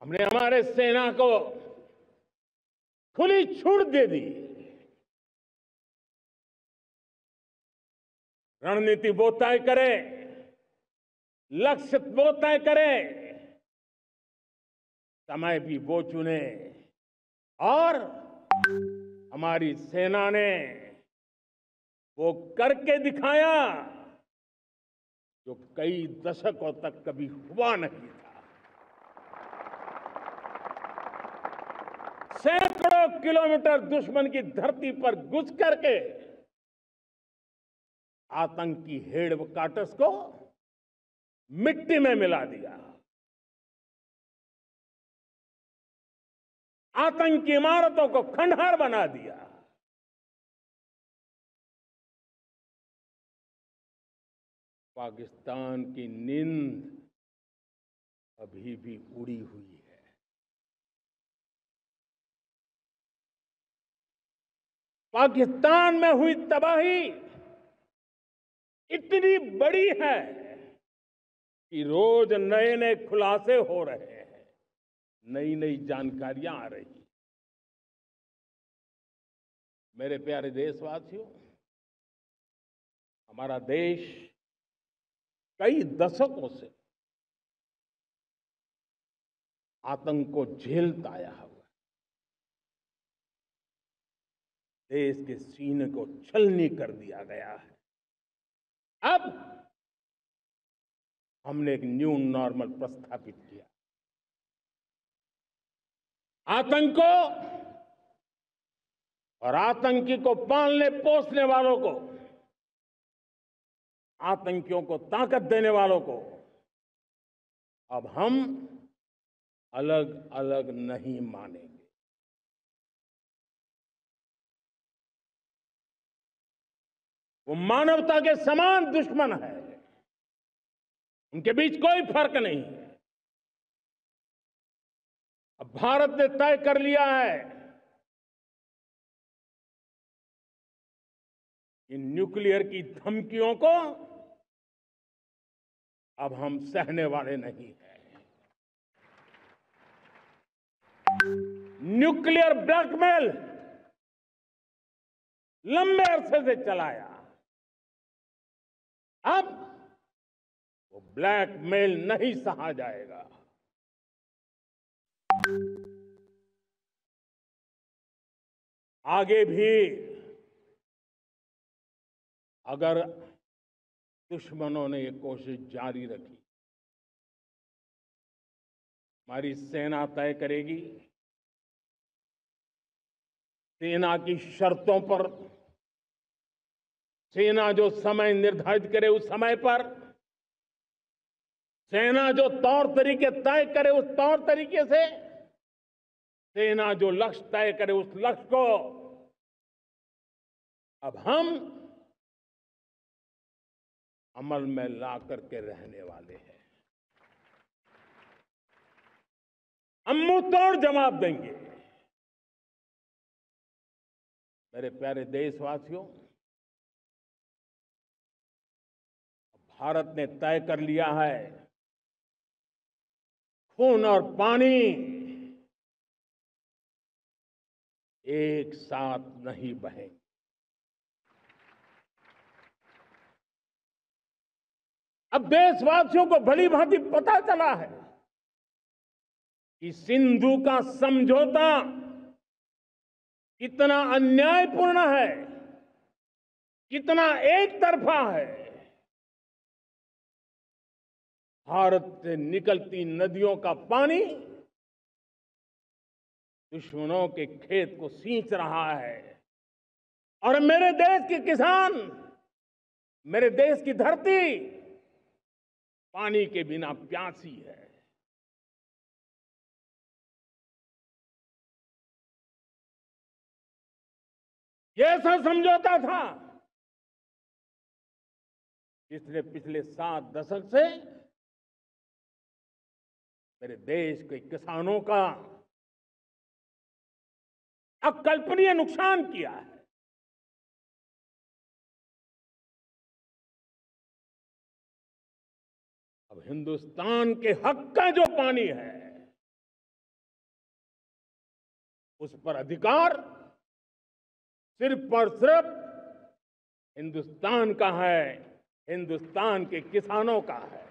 हमने हमारे सेना को खुली छूट दे दी। रणनीति वो तय करे, लक्ष्य वो तय करे, समय भी वो चुने। और हमारी सेना ने वो करके दिखाया जो कई दशकों तक कभी हुआ नहीं था। सैकड़ों किलोमीटर दुश्मन की धरती पर घुस करके आतंकी हेडक्वार्टर्स को मिट्टी में मिला दिया, आतंकी इमारतों को खंडहर बना दिया। पाकिस्तान की नींद अभी भी उड़ी हुई है। पाकिस्तान में हुई तबाही इतनी बड़ी है कि रोज नए नए खुलासे हो रहे हैं, नई नई जानकारियां आ रही हैं। मेरे प्यारे देशवासियों, हमारा देश कई दशकों से आतंक को झेलता आया हुआ है। देश के सीने को छलनी कर दिया गया है। अब हमने एक न्यू नॉर्मल प्रस्थापित किया। आतंक को और आतंकी को पालने पोसने वालों को, आतंकियों को ताकत देने वालों को अब हम अलग अलग नहीं मानेंगे। वो मानवता के समान दुश्मन है, उनके बीच कोई फर्क नहीं है। अब भारत ने तय कर लिया है कि न्यूक्लियर की धमकियों को अब हम सहने वाले नहीं हैं। न्यूक्लियर ब्लैकमेल लंबे अरसे से चलाया, अब वो ब्लैकमेल नहीं सहा जाएगा। आगे भी अगर दुश्मनों ने ये कोशिश जारी रखी, हमारी सेना तय करेगी, सेना की शर्तों पर, सेना जो समय निर्धारित करे उस समय पर, सेना जो तौर तरीके तय करे उस तौर तरीके से, सेना जो लक्ष्य तय करे उस लक्ष्य को अब हम अमल में ला करके रहने वाले हैं। हम मुंह तोड़ जवाब देंगे। मेरे प्यारे देशवासियों, भारत ने तय कर लिया है, खून और पानी एक साथ नहीं बहेंगे। अब देशवासियों को भली भांति पता चला है कि सिंधु का समझौता कितना अन्यायपूर्ण है, कितना एक तरफा है। भारत से निकलती नदियों का पानी दुश्मनों के खेत को सींच रहा है और मेरे देश के किसान, मेरे देश की धरती पानी के बिना प्यासी है। ये ऐसा समझौता था जिसने पिछले 7 दशक से मेरे देश के किसानों का अकल्पनीय नुकसान किया है। अब हिंदुस्तान के हक का जो पानी है, उस पर अधिकार सिर्फ और सिर्फ हिंदुस्तान का है, हिंदुस्तान के किसानों का है।